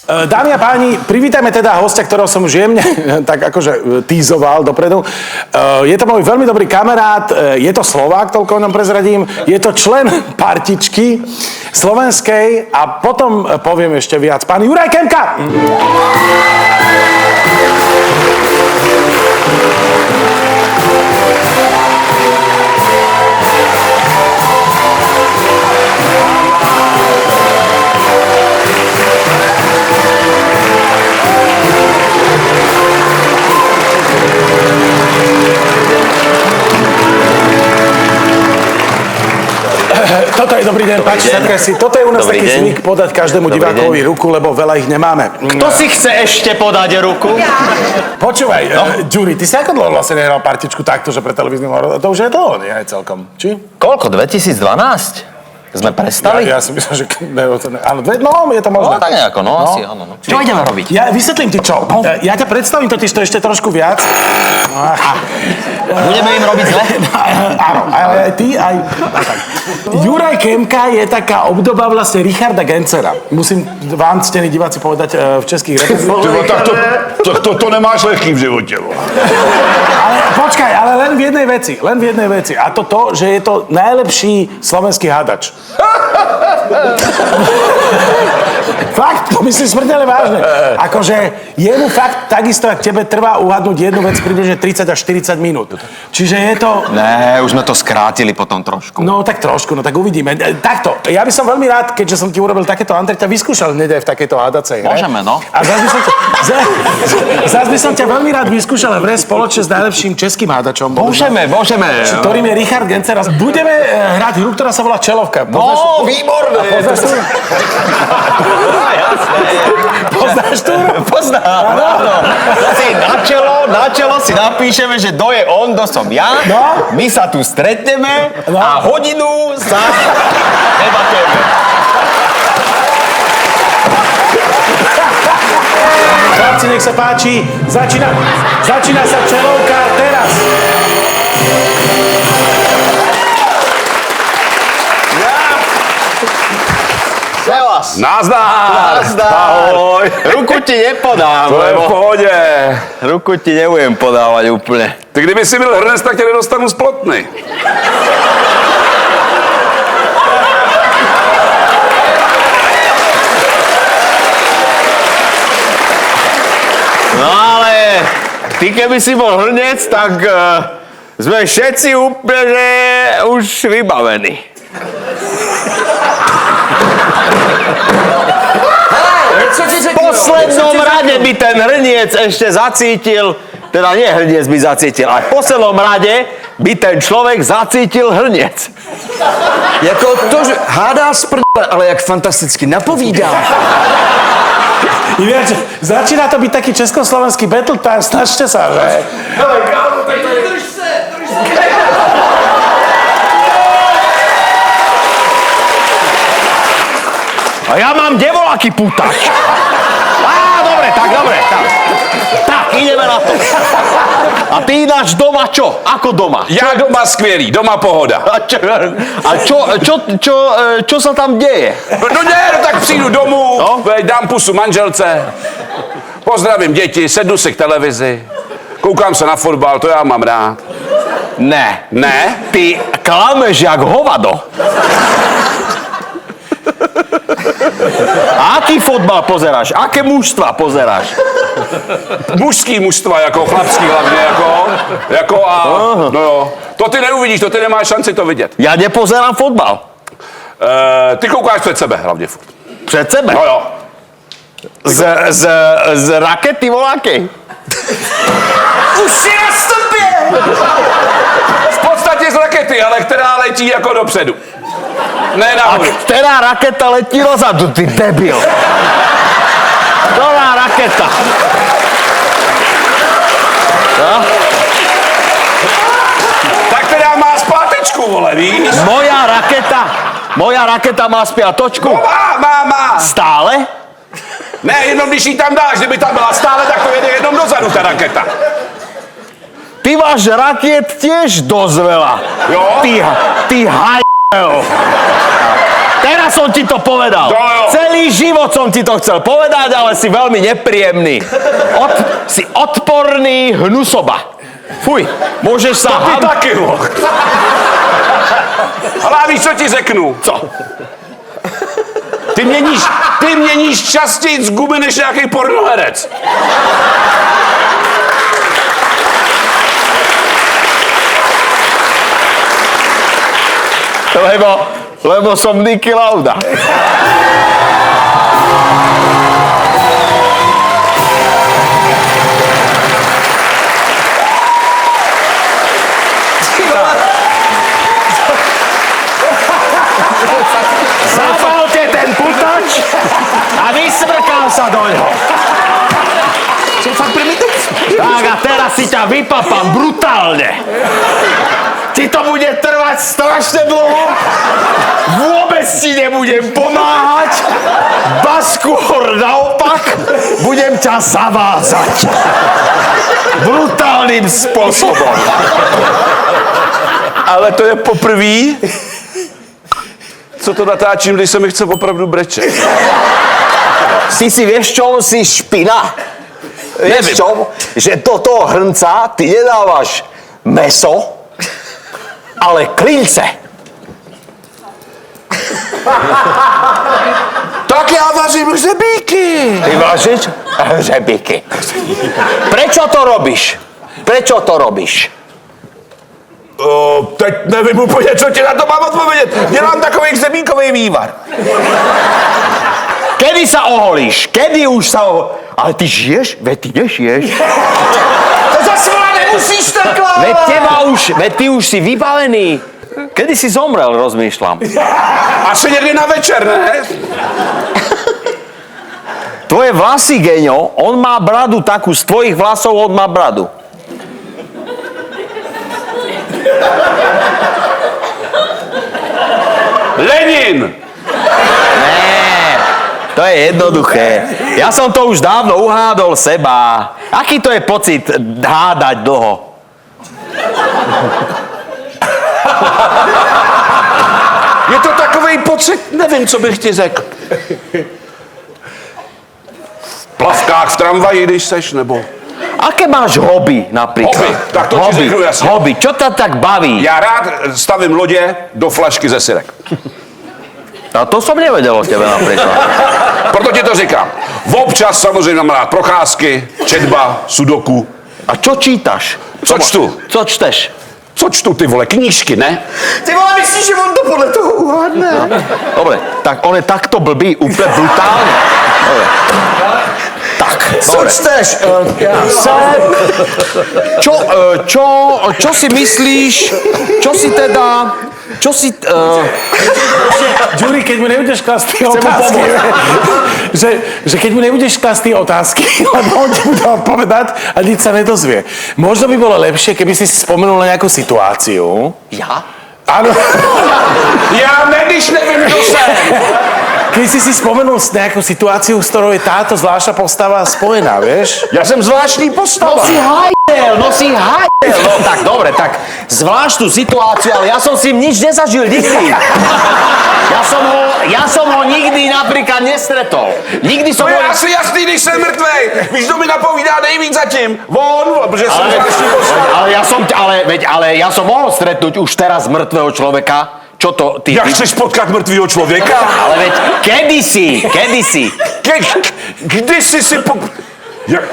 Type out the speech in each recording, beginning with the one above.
Dámy a páni, privítajme teda hostia, ktorého som už jemne tak akože tízoval dopredu. Je to môj veľmi dobrý kamarát, je to Slovák, toľko o ňom prezradím, je to člen partičky slovenskej a potom poviem ešte viac. Pán Juraj Kemka! Toto je dobrý deň, páči sa si. Toto je u nás dobrý taký zvyk podať každému divákovi ruku, lebo veľa ich nemáme. Kto si chce ešte podať ruku? Ja. Počúvaj, Ďuri, ty si ako dlho vlastne nehral partičku takto, že pre televíznym to už je dlho, nie aj celkom, či? Koľko? 2012? Sme prestali? Ja si myslím, že... Áno, je to možné. No, tak nejako, asi áno. Čo ideme robiť? Ja vysvetlím ti čo. Ja ťa predstavím totiž to ešte trošku viac. Budeme im robiť zle? Áno, ale aj ty, aj... Juraj Kemka je taká obdoba vlastne Richarda Gencera. Musím vám, ctení diváci, povedať v českých reprezentáciách. Tak to nemáš lehký v živote. Ale počkaj, ale len v jednej veci. A to, že je to najlepší slovenský hádač. Fakt, to myslím smrteľne vážne. Akože jemu fakt takisto, ak tebe trvá uhadnúť jednu vec približne 30 až 40 minút. Čiže je to... Ne, už sme to skrátili potom trošku. No tak trošku, no tak uvidíme. Takto, ja by som veľmi rád, keďže som ti urobil takéto Andrej, ťa vyskúšal hneď aj v takejto hádacej hre. Môžeme, no. A zás by som ťa veľmi rád vyskúšal v hre spoločne s najlepším českým hádačom. Môžeme. Ktorým je Richard Gencer. Budeme hrať hru, ktorá sa volá Čelovka. No, výborné. Poznáš tú? Poznám, áno. Na čelo si napíšeme, že kto je on, kto som ja. No. My sa tu stretneme a hodinu sa debatujeme. Chlapci, nech sa páči. Začína sa Čelovka teraz. Nazdar! Ahoj! Ruku ti nepodám, To je v pohodě. Ruku ti nebudem podávať úplne. Ty kdyby si byl hrnec, tak tě nedostanu z plotny. No ale ty keby si bol hrnec, tak sme všetci úplne už vybavení. V poslednom rade by ten hrniec ešte zacítil, teda nie hrniec by zacítil, ale v poslednom rade by ten človek zacítil hrniec. Jako to, že hádá z prdele, ale jak fantasticky napovídá. Ináč, začína to byť taký československý battle time, snažte sa, že? Drž se! A ja mám devolaký pútač. Dobre. Tak, ideme na to. A ty ináč doma čo? Ako doma? Já doma skvělý, doma pohoda. Čo sa tam deje? No tak přijdu domů, dám pusu manželce, pozdravím děti, sednu si k televizi, koukám se na fotbal, to já mám rád. Ne. Ne? Ty klameš jak hovado. A aký fotbal pozeráš? Aké mužstva pozeráš? Mužský mužstva, jako chlapský hlavně, jako a... No jo. To ty neuvidíš, to ty nemáš šanci to vidět. Ja nepozerám fotbal. Ty koukáš před sebe hlavně furt. Před sebe? No jo. Z rakety volákej. Už si na stopě! V podstatě z rakety, ale která letí jako dopředu. Ne A nahoru. ktorá raketa letí dozadu, ty debil? Ktorá raketa? No? Tak teda má zpátečku, vole, víš? Moja raketa má spiatočku? No má. Stále? Ne, jenom když ji tam dáš, kdyby tam byla stále, tak to jede jenom dozadu ta raketa. Ty máš rakiet tiež dosť veľa. Jo? Ty haj... Teraz som ti to povedal. Jo. Celý Celý život som ti to chcel povedať, ale si veľmi nepríjemný. Si odporný hnusoba. Fuj, môžeš sa... Ty taky, hoch. Ale a víš, co ti řeknu? Co? Ty měníš častěji z gumy než nějaký pornoherec. Lebo som Niki Lauda. Zabalte ten putač a vysmrkal sa do ňoho. Tak a teraz si ťa vypapám brutálne. Ti to bude trvať strašne dlho. Vôbec ti nebudem pomáhať. Ba skôr naopak, budem ťa zavázať. Brutálnym spôsobom. Ale to je poprvé, co to natáčím, když se mi chce opravdu brečet. Si vieš čo? Si špina. Vieš čo? Že do toho hrnca ty nedávaš meso, ale klince. Tak já vařím hřebíky. Ty vážiš? Hřebíky. Prečo to robíš? Prečo to robíš? Teď nevím úplně, co ti na to mám odpovědět. Dělám takový hřebíkový vývar. Kedy sa oholíš? Kedy už sa Ale ty žiješ? Veď ty nežiješ. To zase nemusíš takhle! Veď ty už si vybavený. Kedy si zomrel, rozmýšľam. Asi někdy na večer, ne? Tvoje vlasy, Geňo, on má bradu takú, z tvojich vlasov on má bradu. Lenin! To je jednoduché. Ja som to už dávno uhádol seba. Aký to je pocit hádať dlho? Je to takovej pocit, nevím, co bych ti řekl. V plavkách v tramvaji, když seš, nebo... Aké máš hobby napríklad? Hobby, tak to ti řeknu jasne. Hobby, čo ťa tak baví? Já rád stavím lodě do flašky ze syrek. A to som nevedel o tebe napríklad. Proto ti to říkám. Občas samozřejmě mám rád procházky, četba, sudoku. A čo čítaš? Co čtu? Co čteš? Co čtu, ty vole, knížky, ne? Ty vole, myslíš, že on to podle toho uhádne? Dobre, tak on je takto blbý, úplne brutálne. Dobre. Tak, Co dobre. čteš? Čo si myslíš? Čo si... Ďuri, keď mu nebudeš klasť tie otázky, že keď mu nebudeš klasť tie otázky, lebo on ti bude odpovedať a nič sa nedozvie. Možno by bolo lepšie, keby si spomenul na nejakú situáciu. Ja? Áno. Já ne, když nevím, kdo jsem. Keď si spomenul nejakú situáciu, s ktorou je táto zvláštna postava spojená, vieš? Já jsem zvláštní postava. No si hajdel. No tak dobre, tak zvláštnu situáciu, ale ja som si nič nezažil nikdy. Ja som ho nikdy napríklad nestretol. Nikdy som To je ho... asi jasný, když jsem mrtvej. Víš, kdo mi napovídá nejvíc zatím? On, protože jsem zvláštní postava. Ale ja som mohol stretnúť už teraz mŕtvého človeka. Čo to ty... Jak chceš potkat mrtvýho člověka? Ale veď kedysi. Kdysi si Jak?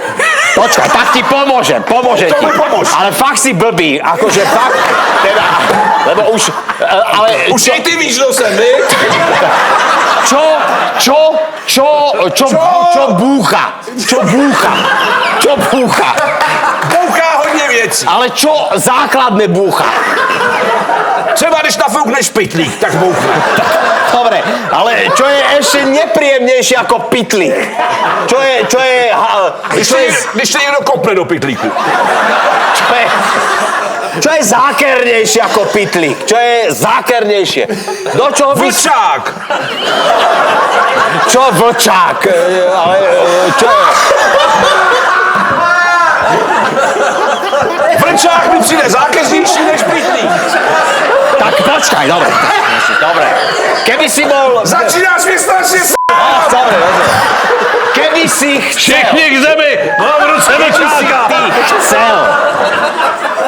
Počkaj, tak ti pomôžem To ti. mi pomôž. Ale fakt si blbý, akože fakt, teda, lebo už, ale... Už aj ty víš, kdo jsem, vy? Čo búcha? Bouchá hodně věcí. Ale čo základné búcha? Třeba když nafoukneš pytlík, tak bouchne. Dobre, ale čo je ešte nepríjemnejšie ako pitlík? Když se někdo kopne do pytlíku. Čo je zákernejšie ako pitlík? Čo je zákernejšie? Do čoho by... Vlčák. Čo vlčák? Ale čo je? Vlčák mi přijde zákeřnější než pytlík. Tak počkaj, dobre. Keby si bol... Začínáš mi strašně Dobre. Keby si chcel... Všichni k zemi! Mám v ruce mečáka! Ty chcel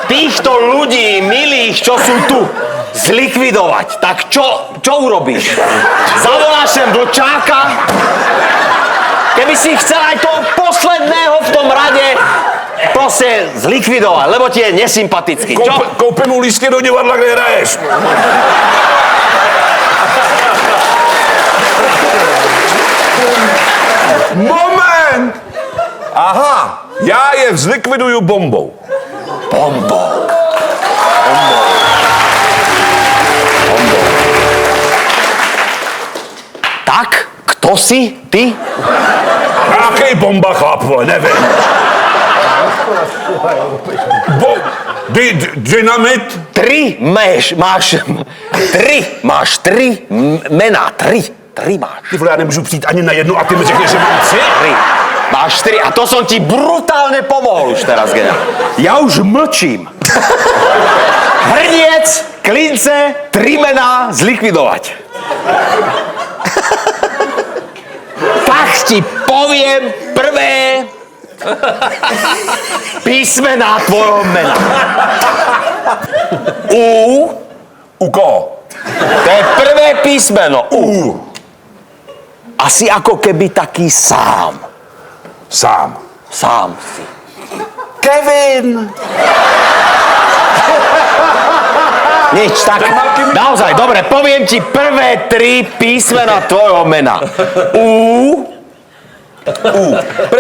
týchto ľudí, milých, čo sú tu, zlikvidovať, tak čo urobíš? Zavoláš sem Vlčáka? Keby si chcel aj toho posledného v tom rade proste zlikvidovať, lebo ti je nesympatický. Čo? Koupím mu lístky do divadla, kde hraješ. Moment! Aha, Já je zlikviduju bombou. bombou. Tak, kto si ty? Jaký bomba, chlap, vole, nevím. Dynamit? Máš tri mená, tri máš. Ty vole, já nemůžu přijít ani na jednu a ty mi řekneš, že mám tři? Máš tri a to som ti brutálne pomohol už teraz, Gena. Ja už mlčím. Hrniec, klince, tri mená zlikvidovať. Tak ti poviem prvé písmená tvojho mena. U. U koho? To je prvé písmeno. U. Asi ako keby taký sám. Sám. Sám si. Kevin! Nič, tak naozaj, dobre, poviem ti prvé tri písmena tvojho mena. U.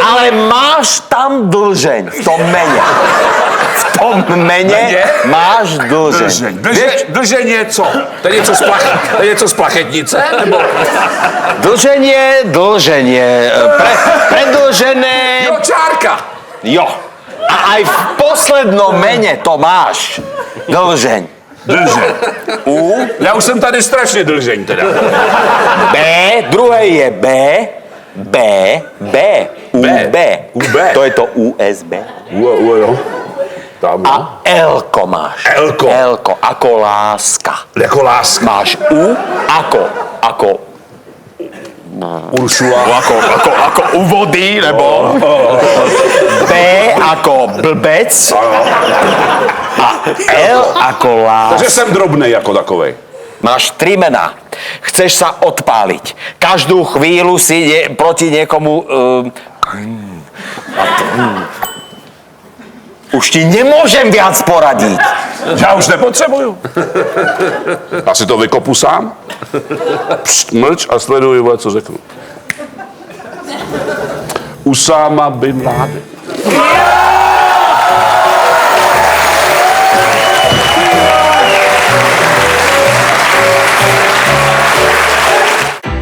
Ale máš tam dlžeň v tom mene. V tom mene máš dlžeň. Dlžeň je co? To je něco z plachetnice? Nebo... Dlženie, predlžené... Jo, čárka! Jo. A aj v poslednom mene to máš. Dlžeň. Dlžeň. U. Já už jsem tady strašně dlžeň teda. B, druhé je B. UB. To je to USB. Jo. Tam, A L-ko máš. L-ko. L-ko, ako láska. Jako láska. Máš U, ako Uršula. ako u vody, nebo B ako blbec a L ako láska. Takže jsem drobnej jako takovej. Máš tri mená. Chceš sa odpáliť. Každú chvíľu si proti niekomu... Už ti nemôžem viac poradiť. Já už nepotřebuju. Asi to vykopu sám. Pšt, mlč a sleduj, vole, co řeknu. Usáma bin Laden.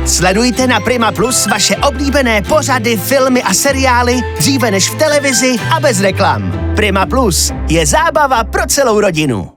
Sledujte na Prima Plus vaše oblíbené pořady, filmy a seriály dříve než v televizi a bez reklam. Prima Plus je zábava pro celou rodinu.